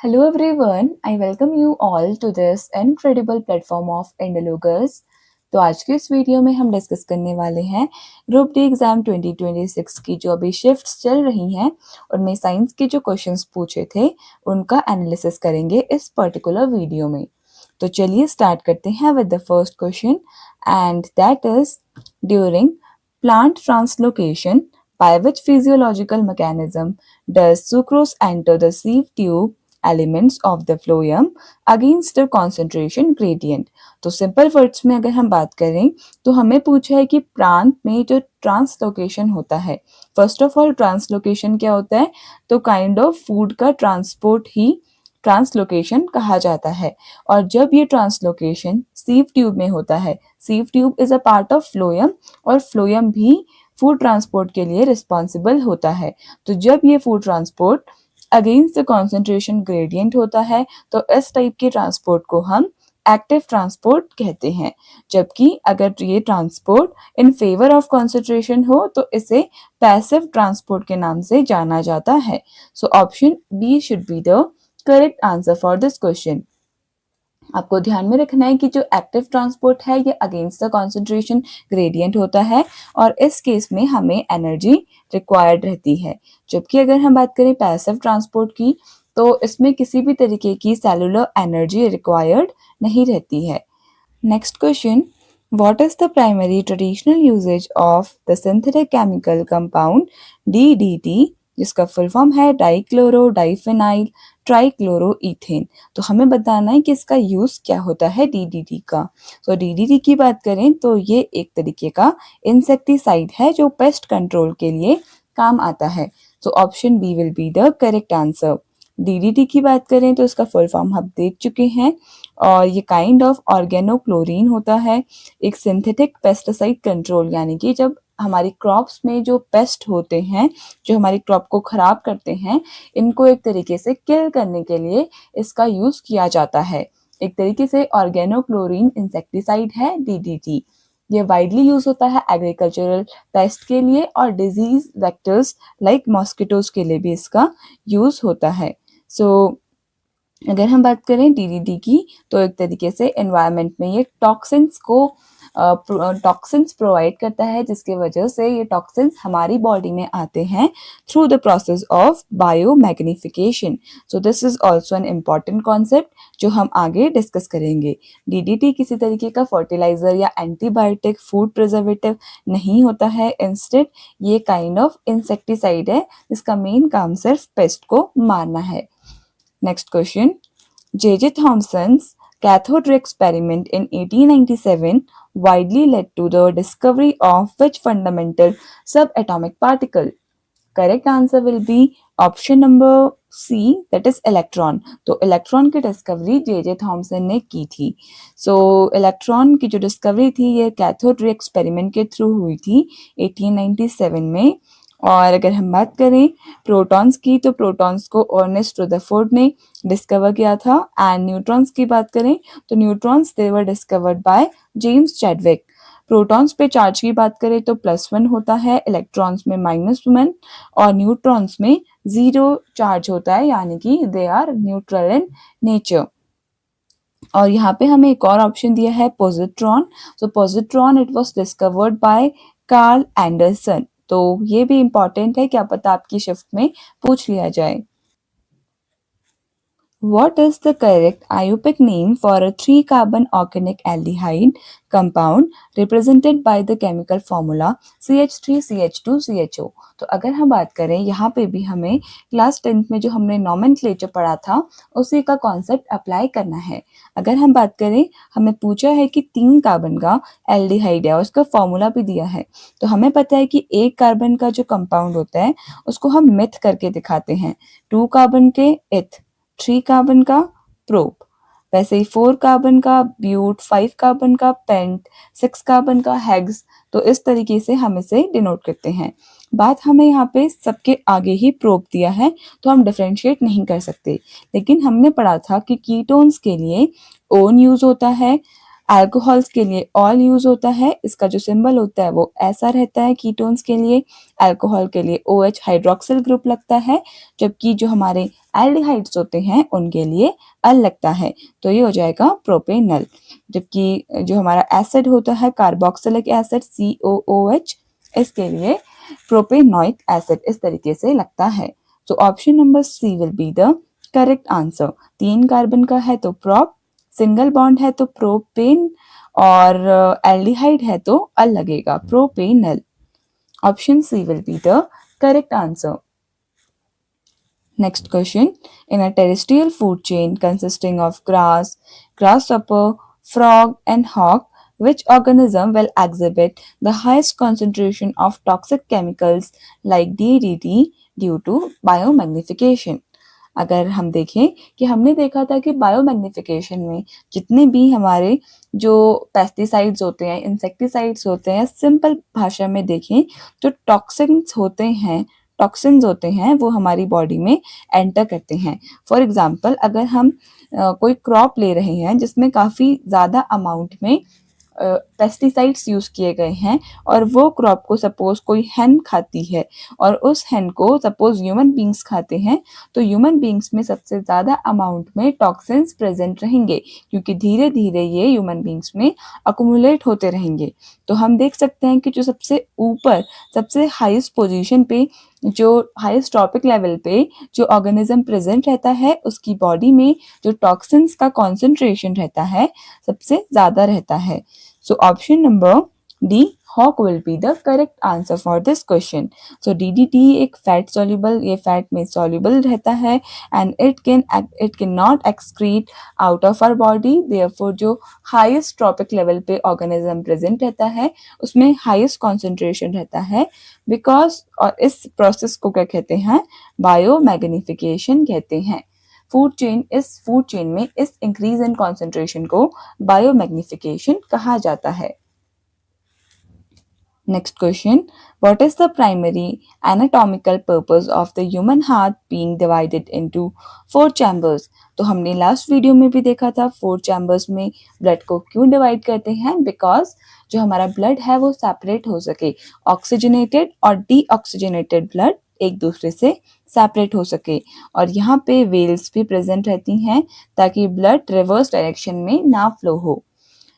Hello everyone, I welcome you all to this incredible platform of Indologus। तो आज के इस वीडियो में हम डिस्कस करने वाले हैं ग्रुप डी एग्जाम 2026 की जो अभी शिफ्ट्स चल रही हैं उनमें साइंस के जो क्वेश्चंस पूछे थे उनका एनालिसिस करेंगे इस पर्टिकुलर वीडियो में। तो चलिए स्टार्ट करते हैं with the first question and that is during plant translocation by which physiological mechanism does sucrose enter the sieve tube elements of the phloem against the concentration gradient। तो simple words में अगर हम बात करें तो हमें पूछा है कि प्लांट में जो ट्रांसलोकेशन होता है, फर्स्ट ऑफ ऑल ट्रांसलोकेशन क्या होता है, तो काइंड ऑफ फूड का ट्रांसपोर्ट ही ट्रांसलोकेशन कहा जाता है। और जब ये ट्रांसलोकेशन सीव ट्यूब में होता है, sieve tube is a part of phloem और फ्लोएम भी फूड ट्रांसपोर्ट के लिए रिस्पॉन्सिबल होता है। तो जब ये food transport against the concentration gradient होता है तो इस टाइप के ट्रांसपोर्ट को हम एक्टिव ट्रांसपोर्ट कहते हैं। जबकि अगर ये transport in favour of concentration हो तो इसे पैसिव ट्रांसपोर्ट के नाम से जाना जाता है। सो option B should be the correct answer for this question. आपको ध्यान में रखना है कि जो एक्टिव ट्रांसपोर्ट है ये अगेंस्ट द कॉन्सेंट्रेशन ग्रेडियंट होता है और इस केस में हमें एनर्जी रिक्वायर्ड रहती है। जबकि अगर हम बात करें पैसिव ट्रांसपोर्ट की तो इसमें किसी भी तरीके की सेलुलर एनर्जी रिक्वायर्ड नहीं रहती है। Next question, what is the primary traditional usage of the synthetic chemical compound DDT जिसका फुल फॉर्म है डाइक्लोरो डाइफेनाइल ट्राइक्लोरोइथेन। तो हमें बताना है कि इसका यूज क्या होता है डीडीटी का। तो डीडीटी की बात करें तो ये एक तरीके का इंसेक्टिसाइड है जो पेस्ट कंट्रोल के लिए काम आता है। तो option B will be the correct answer. DDT की बात करें तो इसका फुल फॉर्म हम देख चुके हैं और ये काइंड ऑफ ऑर्गेनोक्लोरीन होता है, एक सिंथेटिक पेस्टिसाइड कंट्रोल, यानी कि जब हमारी क्रॉप्स में जो पेस्ट होते हैं जो हमारी क्रॉप को खराब करते हैं इनको एक तरीके से किल करने के लिए इसका यूज किया जाता है। एक तरीके से ऑर्गेनोक्लोरीन इंसेक्टिसाइड है डीडीटी। ये वाइडली यूज होता है एग्रीकल्चरल पेस्ट के लिए और डिजीज वेक्टर्स लाइक मॉस्किटोज के लिए भी इसका यूज होता है। अगर हम बात करें डीडीटी की तो एक तरीके से एनवायरनमेंट में ये टॉक्सिन्स प्रोवाइड करता है जिसकी वजह से ये टॉक्सिन्स हमारी बॉडी में आते हैं through the process of biomagnification. So this is also an important concept जो हम आगे डिस्कस करेंगे। डीडीटी किसी तरीके का फर्टिलाइजर या एंटीबायोटिक फूड प्रिजर्वेटिव नहीं होता है, इंस्टेड ये काइंड ऑफ इंसेक्टिसाइड है जिसका मेन काम सिर्फ पेस्ट को मारना है। Next question. J.J. Thomson's cathode ray experiment in 1897 widely led to the discovery of which fundamental subatomic particle? Correct answer will be option number C, that is electron। तो electron की discovery J Thomson ने की थी। Electron की जो discovery थी ये cathode ray experiment के थ्रू हुई थी 1897 में। और अगर हम बात करें प्रोटॉन्स की तो प्रोटॉन्स को अर्नेस्ट रदरफोर्ड ने डिस्कवर किया था। एंड न्यूट्रॉन्स की बात करें तो neutrons they were discovered by James Chadwick. Protons पे चार्ज की बात करें तो +1 होता है, इलेक्ट्रॉन्स में -1 और न्यूट्रॉन्स में 0 चार्ज होता है, यानी कि they are neutral in nature. और यहाँ पे हमें एक और ऑप्शन दिया है positron. So positron it was discovered by Carl Anderson. तो ये भी इंपॉर्टेंट है, क्या पता आपकी शिफ्ट में पूछ लिया जाए। What is the correct IUPAC name for a 3-carbon organic aldehyde compound represented by the chemical formula CH3CH2CHO? तो अगर हम बात करें यहाँ पे भी हमें क्लास 10th में जो हमने नॉमेनक्लेचर पढ़ा था उसी का कॉन्सेप्ट अप्लाई करना है। अगर हम बात करें हमें पूछा है कि 3 कार्बन का एल्डिहाइड है और उसका फॉर्मूला भी दिया है, तो हमें पता है कि 1 कार्बन का जो कंपाउंड होता है उसको हम मिथ करके दिखाते हैं, 2 कार्बन के इथ, 3 कार्बन का प्रोप, वैसे ही 4 कार्बन का ब्यूट, 5 कार्बन का पेंट, 6 कार्बन का हेक्स। तो इस तरीके से हम इसे डिनोट करते हैं। बात हमें यहाँ पे सबके आगे ही प्रोप दिया है तो हम डिफरेंशिएट नहीं कर सकते, लेकिन हमने पढ़ा था कि कीटोन्स के लिए ओन यूज होता है, अल्कोहल्स के लिए ऑल यूज होता है, इसका जो सिंबल होता है वो ऐसा रहता है कीटोन्स के लिए। अल्कोहल के लिए OH हाइड्रोक्सिल ग्रुप लगता है, जबकि जो हमारे एल्डिहाइड्स होते हैं उनके लिए अल लगता है, तो ये हो जाएगा प्रोपेनल। जबकि जो हमारा एसिड होता है कार्बोक्सिलिक एसिड COOH, इसके लिए प्रोपेनोइक एसिड इस तरीके से लगता है। तो option number C will be the correct answer. 3 carbon का है तो प्रोप, सिंगल बॉन्ड है तो प्रोपेन, और एल्डिहाइड है तो अल लगेगा, propanal. Option C will be the correct answer. Next question. In a terrestrial food chain consisting of grass, grasshopper, frog, and hawk, which organism will exhibit the highest concentration of toxic chemicals like DDT due to biomagnification? अगर हम देखें कि हमने देखा था कि biomagnification में जितने भी हमारे जो पेस्टिसाइड्स होते हैं, इंसेक्टिसाइड्स होते हैं, सिंपल भाषा में देखें तो टॉक्सिन्स होते हैं वो हमारी बॉडी में एंटर करते हैं। फॉर एग्जांपल अगर हम कोई क्रॉप ले रहे हैं जिसमें काफ़ी ज़्यादा अमाउंट में पेस्टिसाइड्स यूज़ किए गए हैं, और वो क्रॉप को सपोज कोई हैन खाती है और उस हैन को सपोज ह्यूमन बींग्स खाते हैं, तो ह्यूमन बींग्स में सबसे ज़्यादा अमाउंट में टॉक्सिन्स प्रेजेंट रहेंगे, क्योंकि धीरे धीरे ये ह्यूमन बींग्स में अकुमुलेट होते रहेंगे। तो हम देख सकते हैं कि जो सबसे ऊपर सबसे हाईएस्ट पोजीशन पे, जो हाईएस्ट ट्रॉपिक लेवल पे जो ऑर्गेनिज्म प्रेजेंट रहता है, उसकी बॉडी में जो टॉक्सिन्स का कॉन्सेंट्रेशन रहता है सबसे ज़्यादा रहता है। So option number D, hawk will be the correct answer for this question. So DDT एक fat soluble, ये fat में soluble रहता है, and it cannot excrete out of our body. Therefore जो highest trophic level पे organism present रहता है उसमें highest concentration रहता है, because और इस process को क्या कहते हैं, biomagnification कहते हैं। फूड चेन में इस इंक्रीज इन कॉन्सेंट्रेशन को बायोमैग्निफिकेशन कहा जाता है। Next question, what is the primary anatomical purpose of the human heart being divided into 4 chambers? तो हमने लास्ट वीडियो में भी देखा था 4 चैम्बर्स में ब्लड को क्यों डिवाइड करते हैं, बिकॉज जो हमारा ब्लड है वो सेपरेट हो सके, ऑक्सीजनेटेड और डीऑक्सीजनेटेड ब्लड एक दूसरे से सेपरेट हो सके, और यहाँ पे वेल्स भी प्रेजेंट रहती हैं ताकि ब्लड रिवर्स डायरेक्शन में ना फ्लो हो।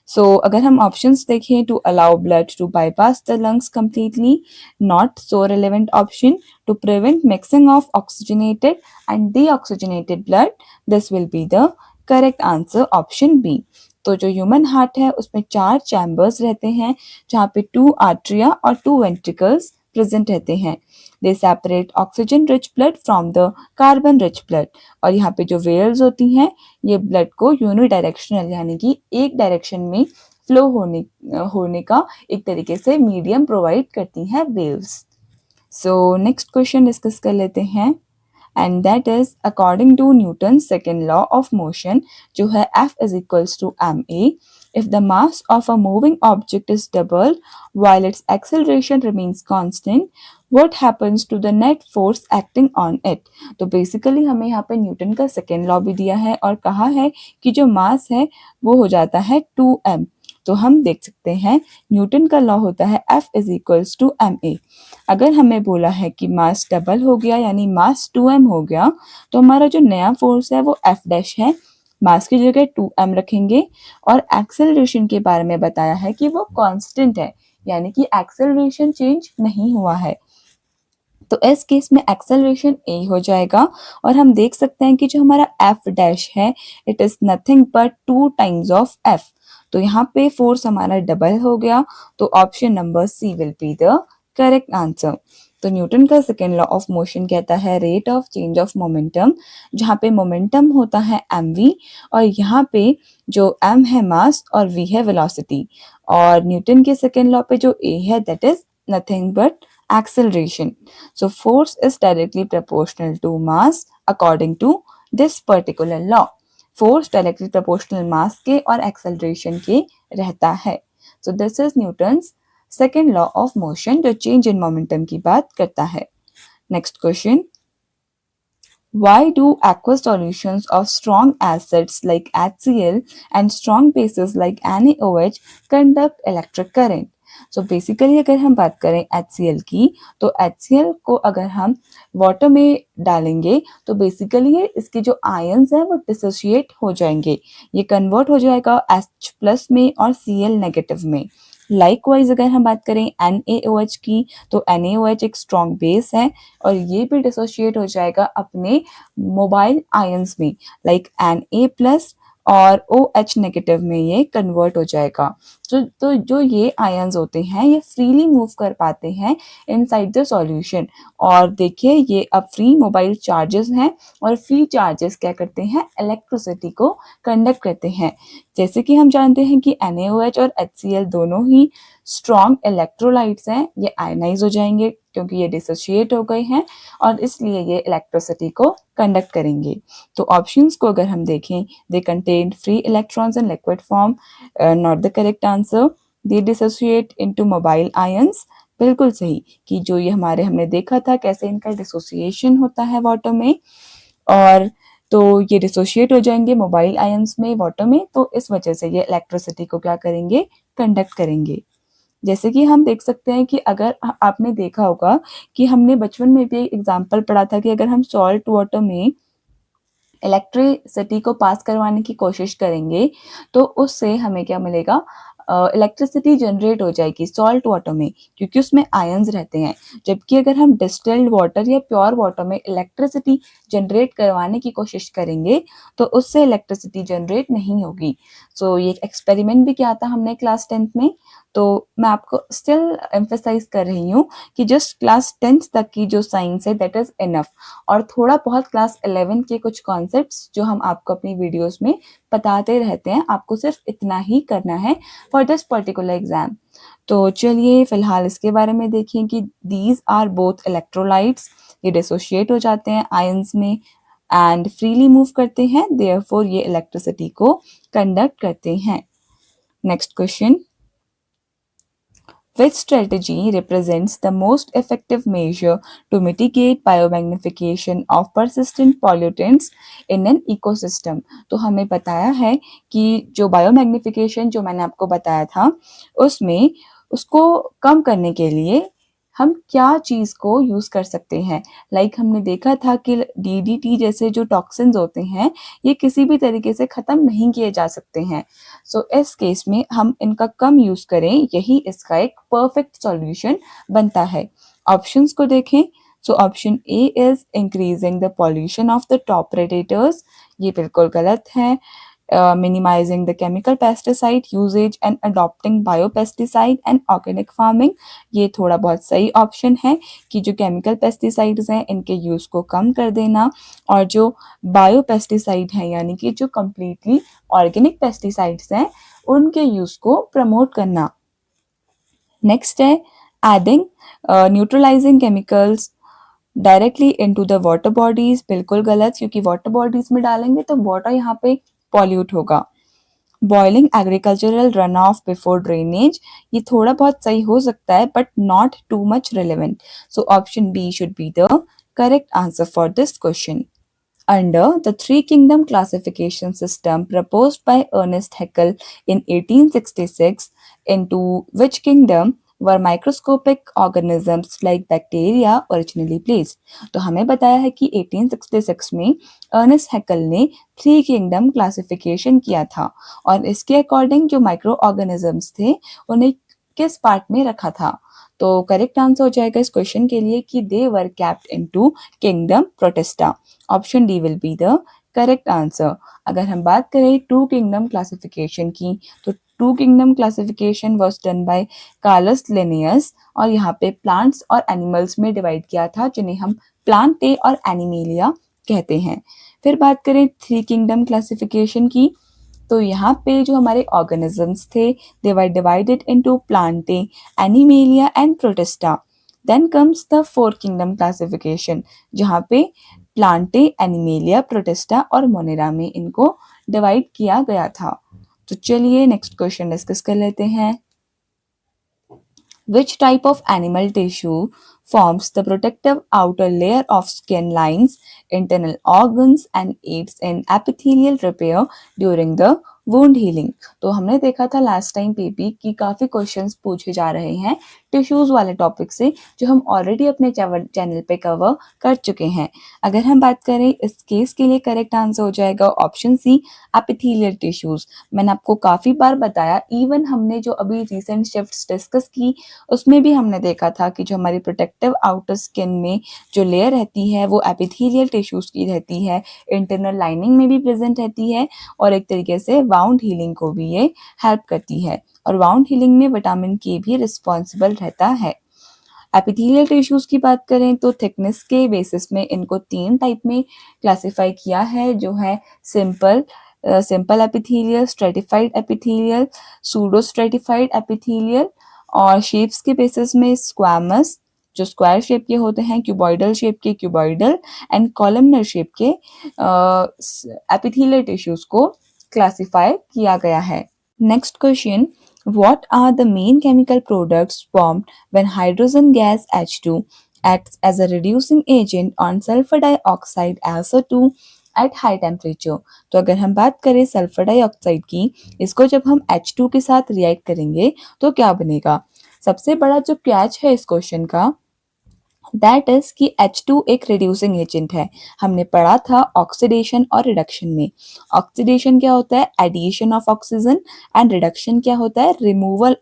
सो अगर हम ऑप्शंस देखें, to allow blood to bypass the lungs completely, not so relevant option, to prevent mixing of oxygenated and deoxygenated blood, this will be the correct answer option B. तो जो human heart है उसमें 4 chambers रहते हैं, जहाँ पे 2 आर्टरिया और 2 ventricles present रहते हैं। They separate oxygen rich blood from the carbon rich blood, और यहाँ पे जो वेल्स होती हैं ये ब्लड को यूनिडायरेक्शनल यानी कि एक डायरेक्शन में फ्लो होने का एक तरीके से मीडियम प्रोवाइड करती हैं wells. So next question discuss कर लेते हैं, and that is according to Newton second law of motion, जो है F is equals to ma, if the mass of a moving object is doubled while its acceleration remains constant, what happens to the net force acting on it? तो basically हमें यहाँ पे Newton का second law भी दिया है और कहा है कि जो मास है वो हो जाता है 2m। तो हम देख सकते हैं न्यूटन का लॉ होता है F is equals to ma। अगर हमें बोला है कि मास डबल हो गया यानी मास 2m हो गया, तो हमारा जो नया फोर्स है वो F डैश है, मास की जगह 2m रखेंगे, और एक्सेलरेशन के बारे में बताया है कि वो कांस्टेंट है, यानी कि एक्सेलरेशन चेंज नहीं हुआ है। तो इस केस में एक्सेलरेशन a हो जाएगा, और हम देख सकते हैं कि जो हमारा F डैश है it is nothing but 2 times of F। तो यहाँ पे फोर्स हमारा डबल हो गया, तो option number C will be the correct answer. तो न्यूटन का सेकेंड लॉ ऑफ मोशन कहता है rate of change of momentum, जहाँ पे मोमेंटम होता है mv, और यहाँ पे जो m है मास और v है वेलोसिटी, और न्यूटन के सेकेंड लॉ पे जो a है that is nothing but acceleration. So force is directly proportional to mass according to this particular law. Force directly proportional mass के और acceleration के रहता है। So this is Newton's second law of motion जो change in momentum की बात करता है। Next question. Why do aqueous solutions of strong acids like HCl and strong bases like NaOH conduct electric current? So basically अगर हम बात करें HCl की, तो HCl को अगर हम वाटर में डालेंगे तो बेसिकली इसके जो आयंस हैं वो डिसोशिएट हो जाएंगे, ये कन्वर्ट हो जाएगा H+ में और Cl नेगेटिव में। लाइकवाइज अगर हम बात करें NaOH की, तो NaOH एक स्ट्रॉन्ग बेस है और ये भी डिसोशिएट हो जाएगा अपने मोबाइल आयंस में, लाइक Na+ और OH नेगेटिव में ये कन्वर्ट हो जाएगा। तो जो ये आयंस होते हैं ये फ्रीली मूव कर पाते हैं इनसाइड द सॉल्यूशन। और देखिए ये अब फ्री मोबाइल चार्जेस हैं और फ्री चार्जेस क्या करते हैं, इलेक्ट्रिसिटी को कंडक्ट करते हैं। जैसे कि हम जानते हैं कि NaOH और HCl दोनों ही स्ट्रॉन्ग इलेक्ट्रोलाइट्स हैं, ये आयनाइज हो जाएंगे क्योंकि ये डिसोशिएट हो गए हैं और इसलिए ये इलेक्ट्रिसिटी को कंडक्ट करेंगे। तो ऑप्शंस को अगर हम देखें, they contain free electrons in liquid form, not the correct answer. They dissociate into mobile ions, बिल्कुल सही, कि जो ये हमने देखा था कैसे इनका डिसोसिएशन होता है वाटर में, और तो ये डिसोशिएट हो जाएंगे मोबाइल आयंस में वाटर में, तो इस वजह से ये इलेक्ट्रिसिटी को क्या करेंगे, कंडक्ट करेंगे। जैसे कि हम देख सकते हैं कि अगर आपने देखा होगा कि हमने बचपन में भी एग्जाम्पल पढ़ा था कि अगर हम सॉल्ट वाटर में इलेक्ट्रिसिटी को पास करवाने की कोशिश करेंगे तो उससे हमें क्या मिलेगा, इलेक्ट्रिसिटी जनरेट हो जाएगी सॉल्ट वाटर में, क्योंकि उसमें आयंस रहते हैं। जबकि अगर हम डिस्टिल्ड वाटर या प्योर वाटर में इलेक्ट्रिसिटी जनरेट करवाने की कोशिश करेंगे तो उससे इलेक्ट्रिसिटी जनरेट नहीं होगी। सो ये एक एक्सपेरिमेंट भी किया था हमने क्लास 10th में, तो मैं आपको स्टिल एम्फेसाइज कर रही हूँ कि जस्ट क्लास 10th तक की जो साइंस है दैट इज इनफ, और थोड़ा बहुत क्लास 11 के कुछ कॉन्सेप्ट्स जो हम आपको अपनी वीडियोस में बताते रहते हैं, आपको सिर्फ इतना ही करना है फॉर दिस पर्टिकुलर एग्जाम। तो चलिए फिलहाल इसके बारे में देखिए कि दीज आर बोथ इलेक्ट्रोलाइट्स, ये डिसोशिएट हो जाते हैं आयंस में एंड फ्रीली मूव करते हैं, देयरफॉर ये इलेक्ट्रिसिटी को कंडक्ट करते हैं। Next question, which strategy represents the most effective measure to mitigate biomagnification of persistent pollutants in an ecosystem? तो हमें बताया है कि जो बायोमैग्निफिकेशन जो मैंने आपको बताया था उसमें उसको कम करने के लिए हम क्या चीज को यूज कर सकते हैं। लाइक हमने देखा था कि DDT जैसे जो टॉक्सिन्स होते हैं ये किसी भी तरीके से खत्म नहीं किए जा सकते हैं। सो इस केस में हम इनका कम यूज करें, यही इसका एक परफेक्ट सॉल्यूशन बनता है। ऑप्शंस को देखें, सो option A is increasing the pollution of the top predators, ये बिल्कुल गलत है। Minimizing the chemical pesticide usage and adopting biopesticide and organic farming, ये थोड़ा बहुत सही ऑप्शन है कि जो केमिकल पेस्टिसाइड्स हैं इनके यूज को कम कर देना और जो बायो पेस्टिसाइड हैं यानी कि जो कम्प्लीटली ऑर्गेनिक पेस्टिसाइड्स हैं उनके यूज को प्रमोट करना। नेक्स्ट है adding neutralising chemicals directly into the water bodies, बिल्कुल गलत, क्योंकि वाटर बॉडीज में डालेंगे तो वाटर यहाँ पे पॉल्यूट होगा। Boiling agricultural run off before drainage, ये थोड़ा बहुत सही हो सकता है but not too much relevant, so option B should be the correct answer for this question. Under the three kingdom classification system proposed by Ernest Haeckel in 1866, into which kingdom were microscopic organisms like bacteria originally placed? तो हमें बताया है कि 1866 में Ernest हैकल ने three kingdom classification किया था और इसके अकॉर्डिंग जो माइक्रो ऑर्गेनिजम्स थे उन्हें किस पार्ट में रखा था। तो करेक्ट आंसर हो जाएगा इस क्वेश्चन के लिए कि they were kept into kingdom Protista. Option D will be the correct answer. अगर हम बात करें टू किंगडम क्लासिफिकेशन की, तो two kingdom classification was done by Carolus Linnaeus और यहाँ पे प्लांट्स और एनिमल्स में डिवाइड किया था जिन्हें हम प्लांटे और एनिमेलिया कहते हैं। फिर बात करें थ्री किंगडम क्लासिफिकेशन की, तो यहाँ पे जो हमारे ऑर्गेनिजम्स थे they were divided into Plantae, Animalia and Protista. Then comes the four kingdom classification जहाँ पे प्लांटे, एनिमेलिया, प्रोटिस्टा और मोनेरा में इनको डिवाइड किया गया था। तो चलिए नेक्स्ट क्वेश्चन डिस्कस कर लेते हैं। Which type of animal tissue forms the protective outer layer of skin lines internal organs and aids in epithelial repair during the wound healing? तो हमने देखा था लास्ट टाइम पे भी कि काफ़ी क्वेश्चंस पूछे जा रहे हैं टिश्यूज वाले टॉपिक से जो हम ऑलरेडी अपने चैनल पे कवर कर चुके हैं। अगर हम बात करें इस केस के लिए करेक्ट आंसर हो जाएगा ऑप्शन सी एपिथेलियल टिश्यूज। मैंने आपको काफ़ी बार बताया, इवन हमने जो अभी रिसेंट शिफ्ट्स डिस्कस की उसमें भी हमने देखा था कि जो हमारी प्रोटेक्टिव आउटर स्किन में जो लेयर रहती है वो एपिथेलियल टिश्यूज की रहती है, इंटरनल लाइनिंग में भी प्रेजेंट रहती है और एक तरीके से वाउंड हीलिंग को भी ये हेल्प करती है और वाउंड हीलिंग में विटामिन के भी रिस्पॉन्सिबल रहता है। एपिथेलियल टिश्यूज की बात करें तो थिकनेस के बेसिस में इनको 3 टाइप में क्लासिफाई किया है, जो है simple epithelial, stratified epithelial, pseudo stratified epithelial और शेप्स के बेसिस में स्क्वामस जो स्क्वायर शेप के होते हैं, क्यूबॉइडल शेप के क्यूबॉइडल एंड कॉलमनर शेप के एपिथेलियल टिश्यूज को क्लासिफाई किया गया है। Next question. What are the main chemical products formed when hydrogen gas H2 acts as a reducing agent on sulfur dioxide SO2 at high temperature? तो अगर हम बात करें सल्फर डाइऑक्साइड की, इसको जब हम H2 के साथ रिएक्ट करेंगे तो क्या बनेगा? सबसे बड़ा जो कैच है इस क्वेश्चन का दैट इज कि H2 एक रिड्यूसिंग एजेंट है। हमने पढ़ा था ऑक्सीडेशन और रिडक्शन में। ऑक्सीडेशन क्या होता है? Addition of oxygen and reduction क्या होता है? Removal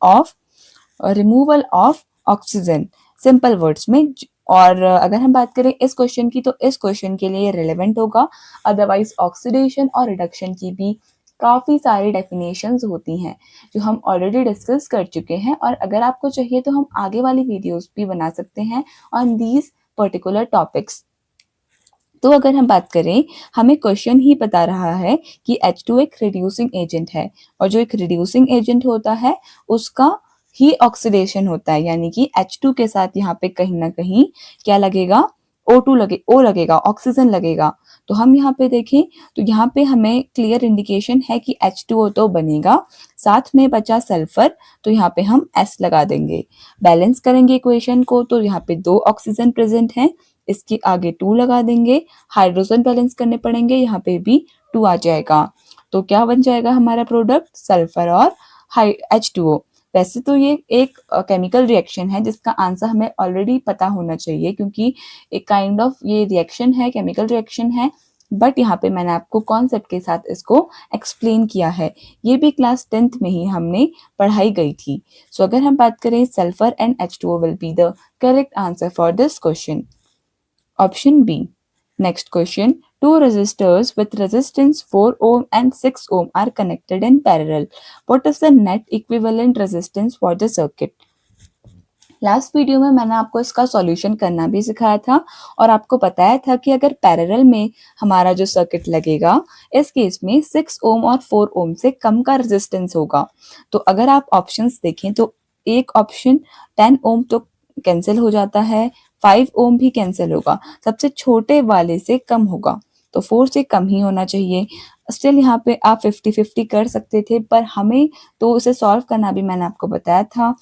of oxygen, simple words में। और अगर हम बात करें इस क्वेश्चन की तो इस क्वेश्चन के लिए रिलेवेंट होगा, अदरवाइज ऑक्सीडेशन और रिडक्शन की भी काफ़ी सारी डेफिनेशंस होती हैं जो हम ऑलरेडी डिस्कस कर चुके हैं और अगर आपको चाहिए तो हम आगे वाली वीडियोस भी बना सकते हैं ऑन दीज पर्टिकुलर टॉपिक्स। तो अगर हम बात करें, हमें क्वेश्चन ही बता रहा है कि H2 एक रिड्यूसिंग एजेंट है और जो एक रिड्यूसिंग एजेंट होता है उसका ही ऑक्सीडेशन होता है, यानी कि H2 के साथ यहाँ पे कहीं ना कहीं क्या लगेगा? O लगेगा, ऑक्सीजन लगेगा। तो हम यहाँ पे देखें तो यहाँ पे हमें क्लियर इंडिकेशन है कि H2O तो बनेगा, साथ में बचा सल्फर, तो यहाँ पे हम S लगा देंगे। बैलेंस करेंगे इक्वेशन को तो यहाँ पे 2 ऑक्सीजन प्रेजेंट हैं, इसके आगे 2 लगा देंगे, हाइड्रोजन बैलेंस करने पड़ेंगे, यहाँ पे भी 2 आ जाएगा। तो क्या बन जाएगा हमारा प्रोडक्ट? सल्फर और H2O। वैसे तो ये एक केमिकल रिएक्शन है जिसका आंसर हमें ऑलरेडी पता होना चाहिए क्योंकि एक काइंड ऑफ ये रिएक्शन है, केमिकल रिएक्शन है, बट यहाँ पे मैंने आपको कॉन्सेप्ट के साथ इसको एक्सप्लेन किया है। ये भी क्लास 10th में ही हमने पढ़ाई गई थी। सो अगर हम बात करें sulphur and H2O will be the correct answer for this question. Option B. Next question. Two resistors with resistance 4 ohm and 6 ohm are connected in parallel. What is the net equivalent resistance for the circuit? Last video में मैंने आपको इसका solution करना भी सिखाया था और आपको बताया था कि अगर पैरेलल में हमारा जो सर्किट लगेगा इस केस में 6 ओम और 4 ओम से कम का रेजिस्टेंस होगा। तो अगर आप ऑप्शंस देखें तो एक ऑप्शन 10 ओम तो कैंसिल हो जाता है, 5 ओम भी कैंसिल होगा, सबसे छोटे वाले से कम होगा, तो 4 से कम ही होना चाहिए। स्टिल यहाँ पे आप 50-50 कर सकते थे, पर हमें तो उसे सॉल्व करना भी मैंने आपको बताया था।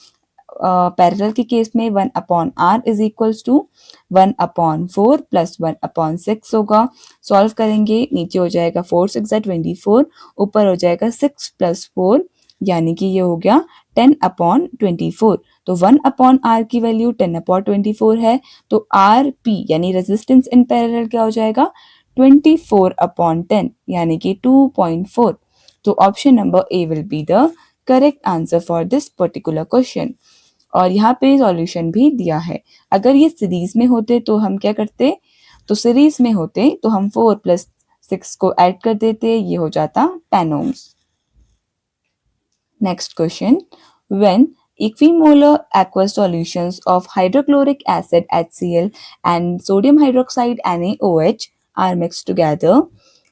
पैरेलल के केस में 1/r is equals to 1/4 plus 1/6 होगा। सॉल्व करेंगे, नीचे हो जाएगा 4 6 24, ऊपर हो जाएगा 6 प्लस 4, यानी कि ये हो गया 10/24। तो 1/r की वैल्यू 10/24 है, तो आर पी यानी रेजिस्टेंस इन पैरेलल क्या हो जाएगा? 24/10 यानी कि 2.4। तो option number A will be the correct answer for this particular question. और यहाँ पे सॉल्यूशन भी दिया है। अगर ये सीरीज में होते तो हम क्या करते? तो सीरीज में होते तो हम 4 प्लस 6 को ऐड कर देते, ये हो जाता 10 ohms। Next question. When equimolar aqueous solutions of hydrochloric acid HCl and sodium hydroxide NaOH are mixed together,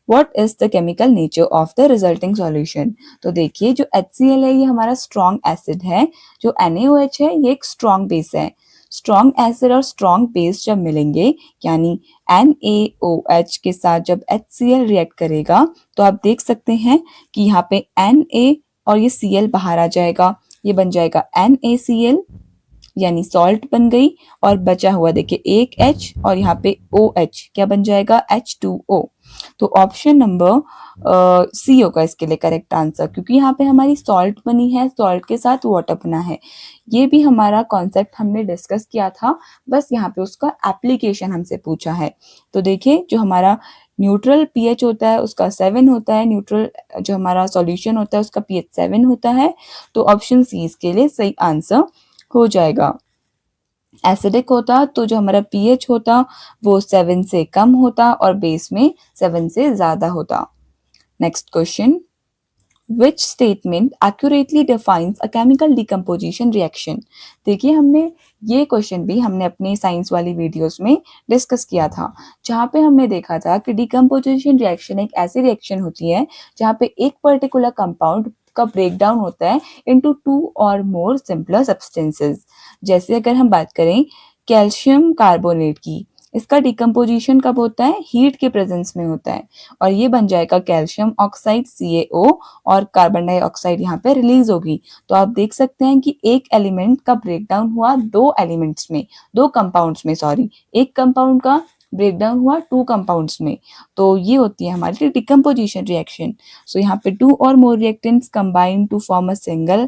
what is the chemical nature of the resulting solution? तो देखिए जो HCl है ये हमारा स्ट्रॉन्ग एसिड है, जो NaOH है ये एक स्ट्रॉन्ग बेस है। स्ट्रॉन्ग एसिड और स्ट्रॉन्ग बेस जब मिलेंगे यानी NaOH के साथ जब HCl रिएक्ट करेगा तो आप देख सकते हैं कि यहाँ पे Na और ये Cl बाहर आ जाएगा, ये बन जाएगा NaCl यानी सॉल्ट बन गई, और बचा हुआ देखिए एक H और यहाँ पे OH क्या बन जाएगा, H2O। तो ऑप्शन नंबर सी होगा इसके लिए करेक्ट आंसर, क्योंकि यहाँ पे हमारी सॉल्ट बनी है, सॉल्ट के साथ वाटर बना है। ये भी हमारा कॉन्सेप्ट हमने डिस्कस किया था, बस यहाँ पे उसका एप्लीकेशन हमसे पूछा है। तो देखिए जो हमारा न्यूट्रल पीएच होता है उसका 7 होता है, न्यूट्रल जो हमारा सॉल्यूशन होता है उसका पीएच 7 होता है। तो ऑप्शन सी इसके लिए सही आंसर हो जाएगा। एसिडिक होता तो जो हमारा पीएच होता वो 7 से कम होता और बेस में 7 से ज्यादा होता। Next question, Which statement accurately defines a chemical decomposition reaction? देखिए हमने ये क्वेश्चन भी हमने अपने साइंस वाली वीडियोस में डिस्कस किया था, जहाँ पे हमने देखा था कि डिकम्पोजिशन रिएक्शन एक ऐसी रिएक्शन होती है जहाँ पे एक पर्टिकुलर कंपाउंड का ब्रेक डाउन होता है into 2 or more simpler substances. जैसे अगर हम बात करें कैल्शियम कार्बोनेट की, इसका डिकम्पोजिशन कब होता है, हीट के प्रेजेंस में होता है, और ये बन जाएगा कैल्शियम ऑक्साइड CaO, और कार्बन डाइऑक्साइड यहाँ पे रिलीज होगी। तो आप देख सकते हैं कि एक एलिमेंट का ब्रेकडाउन हुआ दो एलिमेंट्स में, दो कंपाउंड्स में, सॉरी, एक कंपाउंड का ब्रेकडाउन हुआ 2 कंपाउंड्स में। तो ये होती है हमारी डिकम्पोजिशन रिएक्शन। सो यहाँ पे 2 or more reactants combine to form a single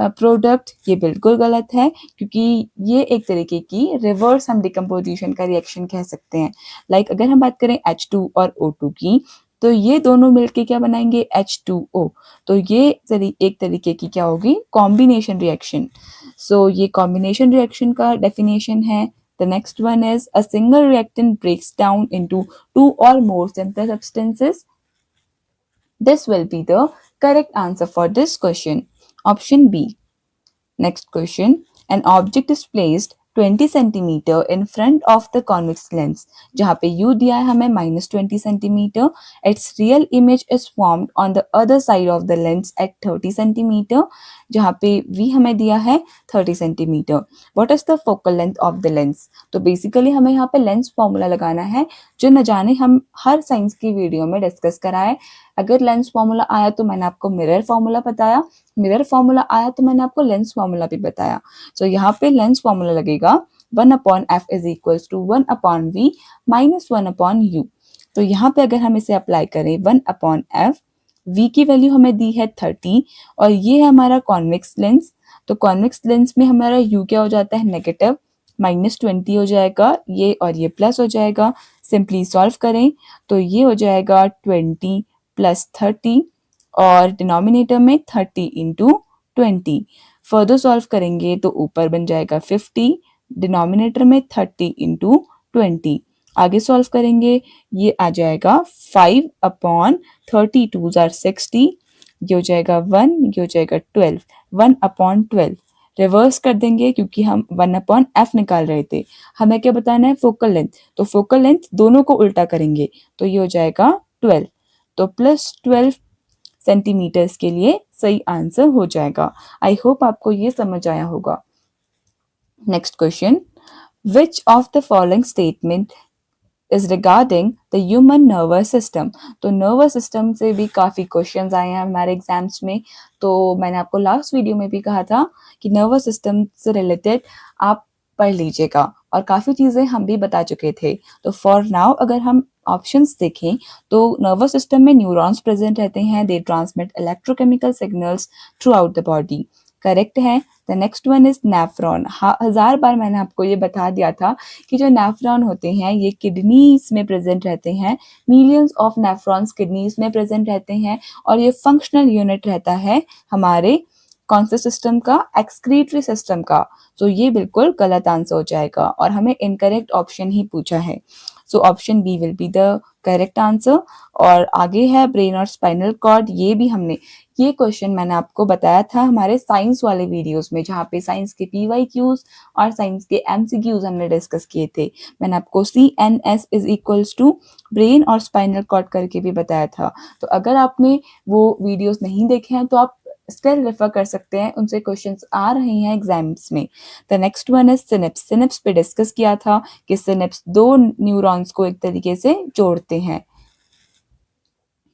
product, ये बिल्कुल गलत है, क्योंकि ये एक तरीके की रिवर्स हम डिकम्पोजिशन का रिएक्शन कह सकते हैं। लाइक अगर हम बात करें H2 और O2 की, तो ये दोनों मिलके क्या बनाएंगे, H2O। तो ये एक तरीके की क्या होगी, कॉम्बिनेशन रिएक्शन। सो ये कॉम्बिनेशन रिएक्शन का डेफिनेशन है। The next one is a single reactant breaks down into 2 or more simpler substances. This will be the correct answer for this question. Option B. Next question. An object is placed 20 centimetre in front of the convex lens. जहाँ पे U दिया है हमें -20 centimetre. Its real image is formed on the other side of the lens at 30 centimetre. जहाँ पे V हमें दिया है 30 centimetre. What is the focal length of the lens? तो बेसिकली हमें यहाँ पे लेंस फॉर्मूला लगाना है, जो न जाने हम हर साइंस की वीडियो में डिस्कस करा है। अगर लेंस फॉर्मूला आया तो मैंने आपको मिरर फॉर्मूला बताया, मिरर फॉर्मूला आया तो मैंने आपको लेंस फॉर्मूला भी बताया। सो यहाँ पे लेंस फॉर्मूला लगेगा 1/f is equals to 1/v minus 1/u। तो यहाँ पे अगर हम इसे अप्लाई करें 1/f, v की वैल्यू हमें दी है 30, और ये है हमारा कॉन्वेक्स लेंस। तो कॉन्वेक्स लेंस में हमारा u क्या हो जाता है, नेगेटिव, -20 हो जाएगा ये, और ये प्लस हो जाएगा। सिंपली सॉल्व करें तो ये हो जाएगा 20 + 30, और डिनोमिनेटर में 30 × 20। फर्दर सॉल्व करेंगे तो ऊपर बन जाएगा 50, डिनोमिनेटर में 30 × 20। आगे सॉल्व करेंगे, ये आ जाएगा 5/30, 2 * 60, ये हो जाएगा 1, ये हो जाएगा 12, 1/12। रिवर्स कर देंगे क्योंकि हम 1/f निकाल रहे थे, हमें क्या बताना है, फोकल लेंथ। तो फोकल लेंथ दोनों को उल्टा करेंगे तो ये हो जाएगा 12, तो +12 सेंटीमीटर्स के लिए सही आंसर हो जाएगा। आई होप आपको ये समझ आया होगा। Next question, which of the following statement is regarding the human nervous system? तो नर्वस सिस्टम से भी काफ़ी क्वेश्चंस आए हैं हमारे एग्जाम्स में। तो मैंने आपको लास्ट वीडियो में भी कहा था कि नर्वस सिस्टम से रिलेटेड आप पढ़ लीजिएगा, और काफ़ी चीज़ें हम भी बता चुके थे। तो फॉर नाउ अगर हम ऑप्शंस देखें तो नर्वस सिस्टम में न्यूरॉन्स प्रेजेंट रहते हैं, they transmit electrochemical signals throughout the body, correct है। The next one is nephron. 1000 बार मैंने आपको ये बता दिया था कि जो नेफ्रॉन होते हैं ये किडनीज में प्रेजेंट रहते हैं, मिलियंस ऑफ नेफ्रॉन्स किडनीज में प्रेजेंट रहते हैं, और ये फंक्शनल यूनिट रहता है हमारे कौन से सिस्टम का, एक्सक्रीटरी सिस्टम का। तो ये बिल्कुल गलत आंसर हो जाएगा, और हमें इनकरेक्ट ऑप्शन ही पूछा है। सो option B will be the correct answer. और आगे है ब्रेन और स्पाइनल कॉर्ड, ये भी हमने, ये क्वेश्चन मैंने आपको बताया था हमारे साइंस वाले वीडियोस में, जहाँ पे साइंस के PYQs और साइंस के MCQs हमने डिस्कस किए थे। मैंने आपको CNS is equals to brain और स्पाइनल कॉर्ड करके भी बताया था। तो अगर आपने वो वीडियोस नहीं देखे हैं तो आप स्टिल रेफर कर सकते हैं, उनसे क्वेश्चंस आ रहे हैं एग्जाम्स में। The next one is synapse. Synapse पे डिस्कस किया था कि सिनेप्स दो न्यूरॉन्स को एक तरीके से जोड़ते हैं।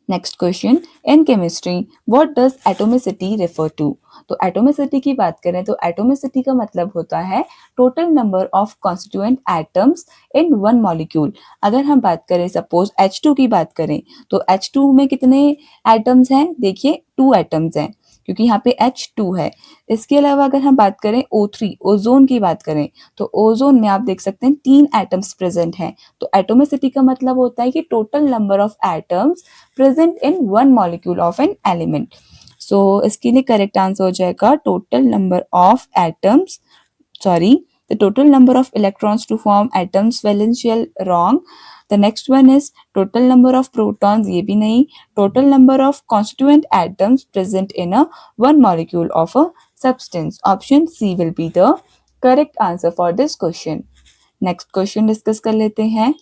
Next question, in chemistry what does atomicity refer to. तो एटोमिसिटी की बात करें तो एटोमिसिटी का मतलब होता है total number of constituent atoms in one molecule. अगर हम बात करें सपोज H2 की बात करें तो H2 में कितने एटम्स हैं, देखिए 2 एटम्स हैं क्योंकि यहाँ पे H2 है। इसके अलावा अगर हम बात करें O3 ओजोन की बात करें तो ओजोन में आप देख सकते हैं 3 एटम्स प्रेजेंट हैं। तो एटोमिसिटी का मतलब होता है कि total number of atoms present in one molecule of an element. So इसके लिए करेक्ट आंसर हो जाएगा total number of atoms, sorry, the total number of electrons to form atoms, valential, wrong. The next one is total number of protons, ये भी नहीं. Total number of constituent atoms present in a one molecule of a substance. Option C will be the correct answer for this question. Next question discuss कर लेते हैं.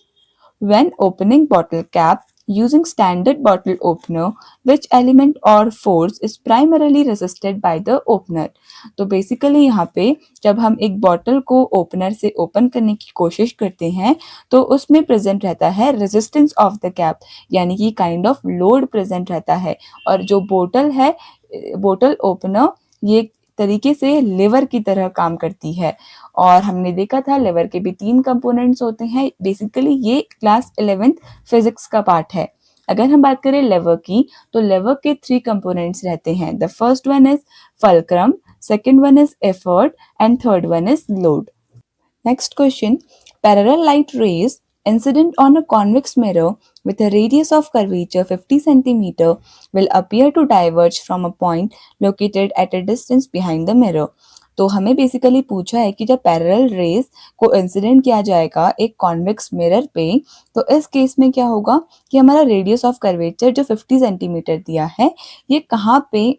When opening bottle cap using standard bottle opener, which element or force is primarily resisted by the opener? तो basically यहाँ पे जब हम एक bottle को ओपनर से ओपन करने की कोशिश करते हैं तो उसमें प्रेजेंट रहता है रेजिस्टेंस ऑफ द कैप, यानी कि काइंड ऑफ लोड प्रेजेंट रहता है। और जो बोतल है, बोतल ओपनर, ये तरीके से लिवर की तरह काम करती है। और हमने देखा था लिवर के भी 3 कंपोनेंट्स होते हैं। बेसिकली ये क्लास 11th फिजिक्स का पार्ट है। अगर हम बात करें लिवर की तो लिवर के 3 कंपोनेंट्स रहते हैं। The first one is fulcrum, second one is effort, and third one is load. Next question, parallel light rays incident on a convex mirror with a radius of curvature 50 cm will appear to diverge from a point located at a distance behind the mirror. तो हमें basically पूछा है कि जब parallel raise को incident किया जाएगा एक कॉन्वेक्स मिरर पे तो इस केस में क्या होगा कि हमारा रेडियस ऑफ कर्वेचर जो 50 सेंटीमीटर दिया है ये कहाँ पे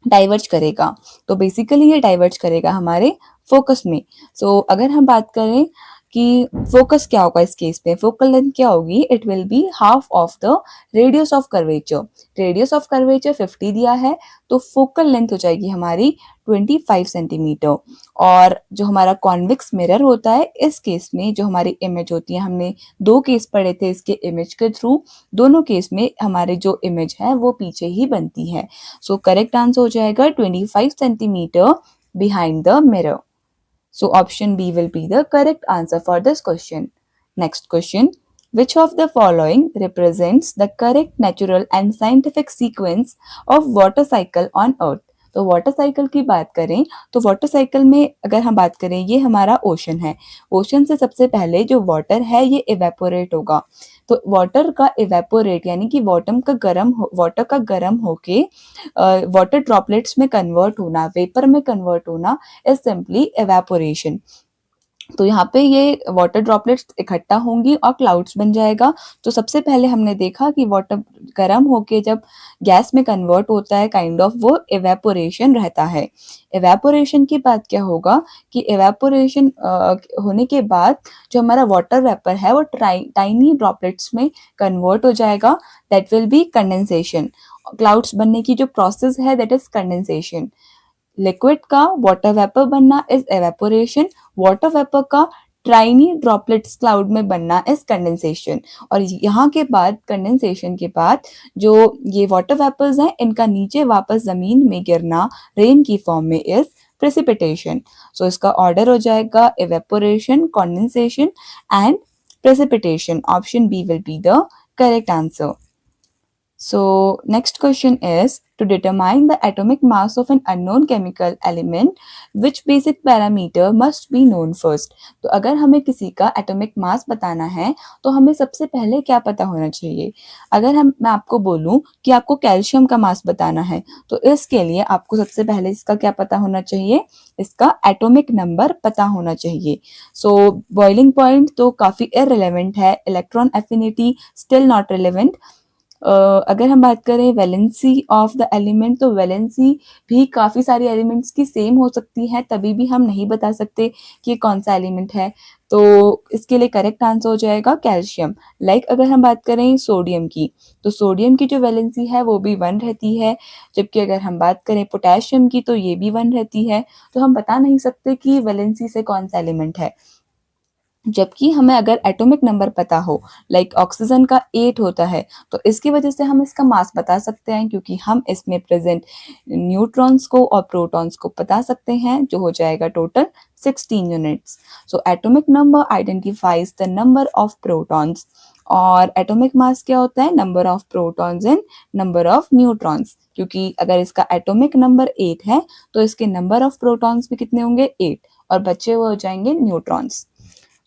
डाइवर्ज करेगा। तो बेसिकली ये डाइवर्ज करेगा हमारे फोकस में। सो अगर हम बात करें कि फोकस क्या होगा इस केस में, फोकल लेंथ क्या होगी, it will be half of the radius of curvature. Radius of curvature 50 दिया है तो फोकल लेंथ हो जाएगी हमारी 25 सेंटीमीटर। और जो हमारा कॉन्वेक्स मिरर होता है इस केस में जो हमारी इमेज होती है, हमने 2 केस पढ़े थे इसके इमेज के थ्रू, दोनों केस में हमारे जो इमेज है वो पीछे ही बनती है। सो करेक्ट आंसर हो जाएगा 25 centimetre behind the mirror. So option B will be the correct answer for this question. Next question, which of the following represents the correct natural and scientific sequence of water cycle on earth? तो water cycle की बात करें तो water cycle में अगर हम बात करें ये हमारा ओशन है। ओशन से सबसे पहले जो वाटर है ये इवेपोरेट होगा। तो वाटर का इवेपोरेट यानी कि वाटर का गर्म होके वाटर ड्रॉपलेट्स में कन्वर्ट होना, वेपर में कन्वर्ट होना इज सिंपली इवेपोरेशन। तो यहाँ पे ये वाटर ड्रॉपलेट्स इकट्ठा होंगी और क्लाउड्स बन जाएगा। तो सबसे पहले हमने देखा कि वाटर गर्म होके जब गैस में कन्वर्ट होता है काइंड ऑफ वो इवेपोरेशन रहता है। इवेपोरेशन के बाद क्या होगा कि इवेपोरेशन होने के बाद जो हमारा वाटर वेपर है वो टाइनी ड्रॉपलेट्स में कन्वर्ट हो जाएगा, that will B condensation. Clouds बनने की जो प्रोसेस है दैट इज कंडेंसेशन। लिक्विड का वाटर वेपर बनना इज एवेपोरेशन, वाटर वेपर का ट्राइनी ड्रॉपलेट्स क्लाउड में बनना इज कंडेंसेशन। और यहाँ के बाद कंडेंसेशन के बाद जो ये वाटर वेपर्स हैं इनका नीचे वापस जमीन में गिरना रेन की फॉर्म में इज प्रेसिपिटेशन। सो इसका ऑर्डर हो जाएगा evaporation, condensation and precipitation. Option B will be the correct answer. So next question is to determine the atomic mass of an unknown chemical element, which basic parameter must be known first. तो अगर हमें किसी का atomic mass बताना है तो हमें सबसे पहले क्या पता होना चाहिए। अगर मैं आपको बोलूं कि आपको कैल्शियम का मास बताना है तो इसके लिए आपको सबसे पहले इसका क्या पता होना चाहिए, इसका एटॉमिक नंबर पता होना चाहिए। सो बॉइलिंग पॉइंट तो काफी इररिलेवेंट है, electron affinity still not relevant. अगर हम बात करें वैलेंसी ऑफ द एलिमेंट तो वैलेंसी भी काफ़ी सारी एलिमेंट्स की सेम हो सकती है, तभी भी हम नहीं बता सकते कि ये कौन सा एलिमेंट है। तो इसके लिए करेक्ट आंसर हो जाएगा कैल्शियम। अगर हम बात करें सोडियम की तो सोडियम की जो वैलेंसी है वो भी 1 रहती है, जबकि अगर हम बात करें पोटेशियम की तो ये भी 1 रहती है। तो हम बता नहीं सकते कि वैलेंसी से कौन सा एलिमेंट है। जबकि हमें अगर एटॉमिक नंबर पता हो, लाइक ऑक्सीजन का 8 होता है, तो इसकी वजह से हम इसका मास बता सकते हैं, क्योंकि हम इसमें प्रेजेंट न्यूट्रॉन्स को और प्रोटॉन्स को बता सकते हैं, जो हो जाएगा total 16 units. So atomic number identifies the number of protons, और एटॉमिक मास क्या होता है? Number of protons and number of neutrons. क्योंकि अगर इसका एटॉमिक नंबर 8 है, तो इसके नंबर ऑफ प्रोटॉन्स भी कितने होंगे? 8, और बचे हुए हो जाएंगे neutrons.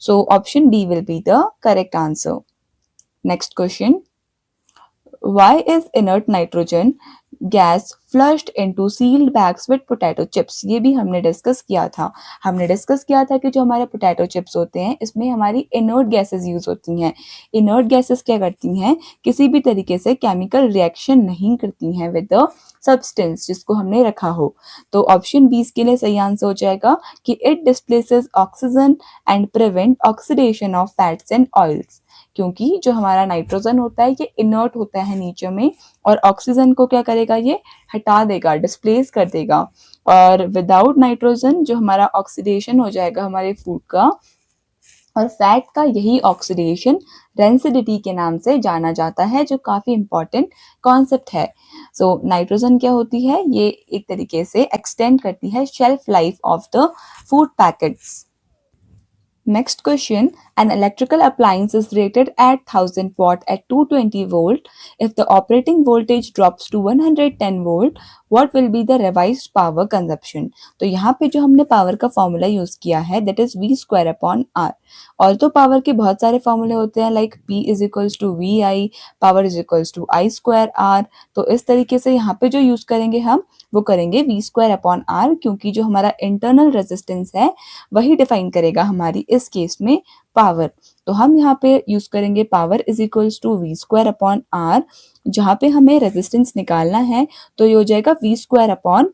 So option D will be the correct answer. Next question. Why is inert nitrogen gas flushed into sealed bags with potato chips? ये भी हमने डिस्कस किया था। हमने डिस्कस किया था कि जो हमारे पोटैटो चिप्स होते हैं, इसमें हमारी इनर्ट गैसेस यूज होती हैं। इनर्ट गैसेस क्या करती हैं? किसी भी तरीके से केमिकल रिएक्शन नहीं करती हैं विद द सब्सटेंस जिसको हमने रखा हो। तो ऑप्शन बी इसके लिए सही आंसर हो जाएगा कि it displaces oxygen and prevent oxidation of fats and oils. क्योंकि जो हमारा नाइट्रोजन होता है, ये इनर्ट होता है नेचर में, और ऑक्सीजन को क्या करेगा? ये हटा देगा, डिस्प्लेस कर देगा। और विदाउट नाइट्रोजन जो हमारा ऑक्सीडेशन हो जाएगा हमारे फूड का और फैट का, यही ऑक्सीडेशन रेंसिडिटी के नाम से जाना जाता है, जो काफी इंपॉर्टेंट कॉन्सेप्ट है। सो नाइट्रोजन क्या होती है? ये एक तरीके से एक्सटेंड करती है shelf life of the food packets. Next question. An electrical appliance is rated at 1000 watt at 220 volt. If the operating voltage drops to 110 volt, what will be the revised power consumption? तो यहाँ पे जो हमने power का formula use किया है, that is v square upon r। और तो पावर के बहुत सारे फॉर्मूले होते हैं, like p is equals to V I, power is equals to I square r। तो इस तरीके से यहाँ पे जो यूज करेंगे हम, वो करेंगे v स्क्वायर अपॉन r, क्योंकि जो हमारा इंटरनल रेजिस्टेंस है वही डिफाइन करेगा हमारी इस केस में पावर। तो हम यहाँ पे यूज करेंगे power is equals to V square upon R. जहाँ पे हमें रेजिस्टेंस निकालना है, तो ये हो जाएगा वी स्क्वायर अपॉन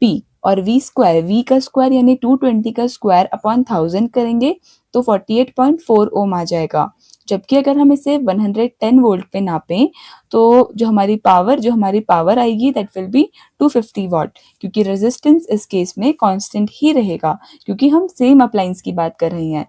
पी, और वी स्क्वायर, वी का स्क्वायर यानी 220 का स्क्वायर अपॉन 1000 करेंगे तो 48.4 ओम आ जाएगा। जबकि अगर हम इसे 110 वोल्ट पे नापें, तो जो हमारी पावर आएगी दैट विल बी 250 वॉट, क्योंकि रेजिस्टेंस इस केस में कांस्टेंट ही रहेगा, क्योंकि हम सेम अप्लायंस की बात कर रहे हैं।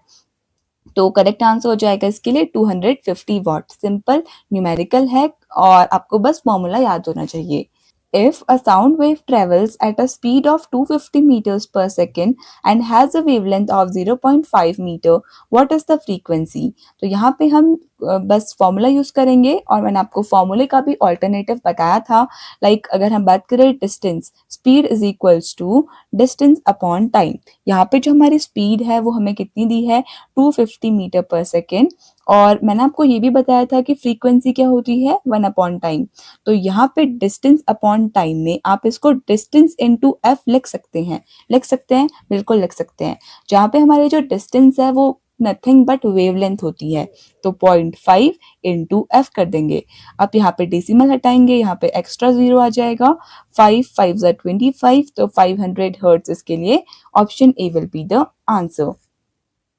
तो करेक्ट आंसर हो जाएगा इसके लिए 250 वॉट। सिंपल न्यूमेरिकल है, और आपको बस फॉर्मूला याद होना चाहिए। If a sound wave travels at a speed of 250 meters per second and has a wavelength of 0.5 meter, what is the frequency? तो यहाँ पे हम बस फॉर्मूला यूज करेंगे, और मैंने आपको फॉर्मूले का भी ऑल्टरनेटिव बताया था। लाइक अगर हम बात करें distance, speed is equals to distance upon time. यहाँ पे जो हमारी स्पीड है वो हमें कितनी दी है? 250 मीटर पर सेकेंड। और मैंने आपको ये भी बताया था कि फ्रीक्वेंसी क्या होती है? 1 अपॉन टाइम। तो यहाँ पे डिस्टेंस अपॉन टाइम में आप इसको डिस्टेंस इनटू एफ लिख सकते हैं। लिख सकते हैं, बिल्कुल लिख सकते हैं। जहाँ पे हमारे जो डिस्टेंस है वो नथिंग बट वेवलेंथ होती है, तो 0.5 इंटू एफ कर देंगे। अब यहाँ पे डेसिमल हटाएंगे, यहाँ पे एक्स्ट्रा जीरो आ जाएगा। 5 5 ज़ा 25, तो 500 हर्ट्ज इसके लिए option A will be the answer.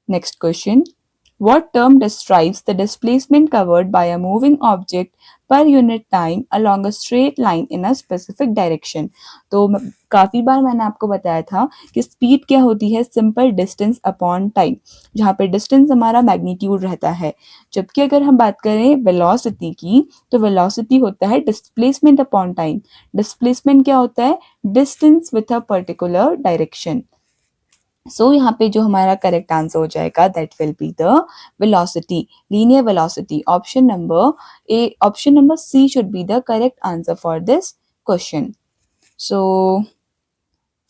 Next question. What term describes the displacement covered by a moving object per unit time along a straight line in a specific direction? तो काफी बार मैंने आपको बताया था कि स्पीड क्या होती है? सिंपल डिस्टेंस अपॉन टाइम, जहाँ पे डिस्टेंस हमारा मैग्नीट्यूड रहता है। जबकि अगर हम बात करें वेलोसिटी की, तो वेलोसिटी होता है डिस्प्लेसमेंट अपॉन टाइम। डिस्प्लेसमेंट क्या होता है? Distance with a particular direction. So यहाँ पे जो हमारा करेक्ट आंसर हो जाएगा that will be the velocity, linear velocity. Option number C should be the correct answer for this question. So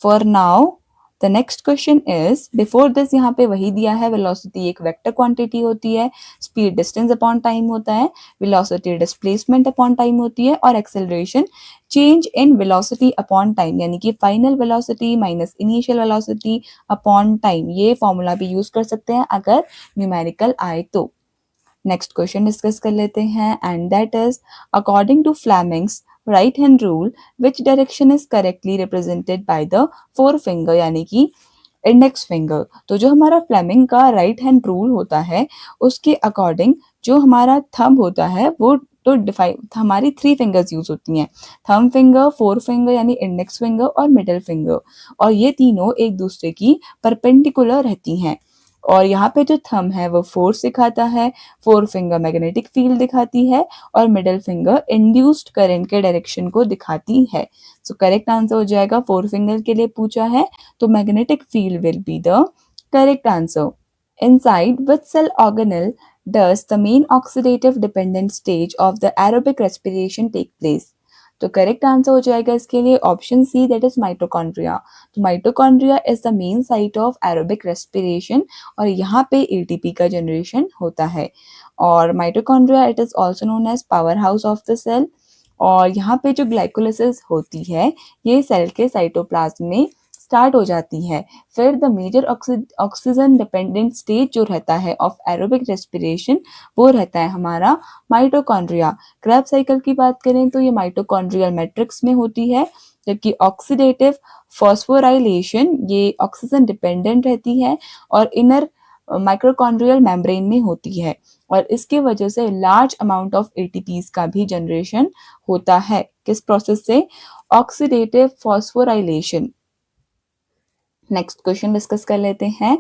for now the next question is, before this यहाँ पे वही दिया है, वेलोसिटी एक वेक्टर क्वांटिटी होती है, स्पीड डिस्टेंस अपॉन टाइम होता है, वेलोसिटी डिस्प्लेसमेंट अपॉन टाइम होती है, और acceleration change in velocity upon time, यानी कि final velocity minus initial velocity upon time. ये फॉर्मूला भी यूज कर सकते हैं अगर न्यूमेरिकल आए तो। नेक्स्ट क्वेश्चन डिस्कस कर लेते हैं, and that is, according to Fleming's right hand rule which direction is correctly represented by the four finger, यानी कि इंडेक्स फिंगर। तो जो हमारा फ्लेमिंग का राइट हैंड रूल होता है, उसके अकॉर्डिंग जो हमारा थंब होता है वो तो डिफाइन, हमारी 3 फिंगर्स यूज होती हैं, थंब फिंगर, फोर फिंगर यानी इंडेक्स फिंगर, और मिडिल फिंगर। और ये तीनों एक दूसरे की परपेंडिकुलर रहती हैं। और यहाँ पे जो थंब है वो फोर्स दिखाता है, फोर फिंगर मैग्नेटिक फील्ड दिखाती है और मिडिल फिंगर इंड्यूस्ड करंट के डायरेक्शन को दिखाती है। सो करेक्ट आंसर हो जाएगा, फोर फिंगर के लिए पूछा है तो magnetic field will be the correct answer. Inside which cell organelle does the main oxidative dependent stage of the aerobic respiration take place? तो करेक्ट आंसर हो जाएगा इसके लिए option C, that is mitochondria. तो mitochondria is the main site of aerobic respiration और यहाँ पे ATP का जनरेशन होता है। और mitochondria it is also known as powerhouse of the cell. और यहाँ पे जो ग्लाइकोलिसिस होती है ये सेल के साइटोप्लाज्म में स्टार्ट हो जाती है। फिर the major oxygen dependent stage जो रहता है ऑफ एरोबिक रेस्पिरेशन वो रहता है हमारा माइटोकॉन्ड्रिया। क्रेब्स साइकिल की बात करें तो ये माइटोकॉन्ड्रियल मैट्रिक्स में होती है, जबकि ऑक्सीडेटिव फॉस्फोराइलेशन ये ऑक्सीजन डिपेंडेंट रहती है और इनर माइक्रोकॉन्ड्रियल मेम्ब्रेन में होती है और इसके वजह से लार्ज अमाउंट ऑफ एटीपीज का भी जनरेशन होता है। किस प्रोसेस से? Oxidative phosphorylation. Next question discuss कर लेते हैं।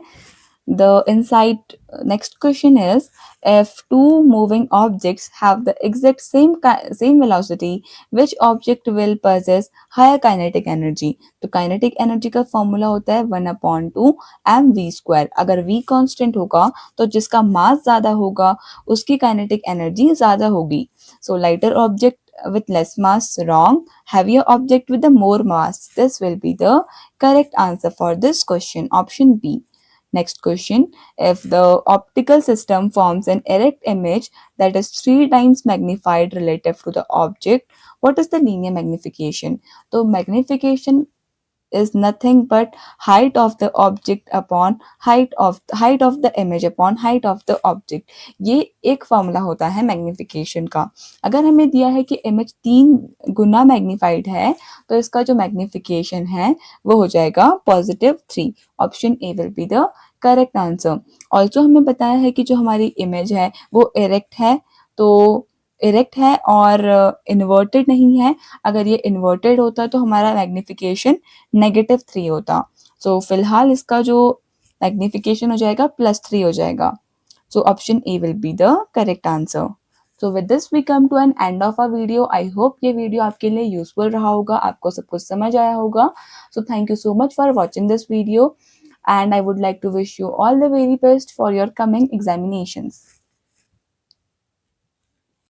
The insight next question is, if two moving objects have the exact same velocity, which object will possess higher kinetic energy? तो kinetic energy का फॉर्मूला होता है 1/2 mv²। अगर v constant होगा तो जिसका मास ज्यादा होगा उसकी kinetic energy ज्यादा होगी। So lighter object with less mass, wrong. Heavier object with the more mass, this will be the correct answer for this question, option B. Next question, if the optical system forms an erect image that is 3 times magnified relative to the object, what is the linear magnification? तो magnification is nothing but height of the object upon height of the image upon height of the object। ये एक formula होता है magnification का। अगर हमें दिया है कि इमेज 3 गुना मैग्निफाइड है तो इसका जो मैग्निफिकेशन है वो हो जाएगा +3। Option A will be the correct answer. Also हमें बताया है कि जो हमारी इमेज है वो इरेक्ट है, तो इरेक्ट है और इन्वर्टेड नहीं है। अगर ये इन्वर्टेड होता तो हमारा मैग्निफिकेशन -3 होता। सो फिलहाल इसका जो मैग्निफिकेशन हो जाएगा +3 हो जाएगा। So option A will be the correct answer. So with this we come to an end of a video. I hope ये वीडियो आपके लिए यूजफुल रहा होगा, आपको सब कुछ समझ आया होगा। So thank you so much for watching this video and I would like to wish you all the very best for your coming examinations.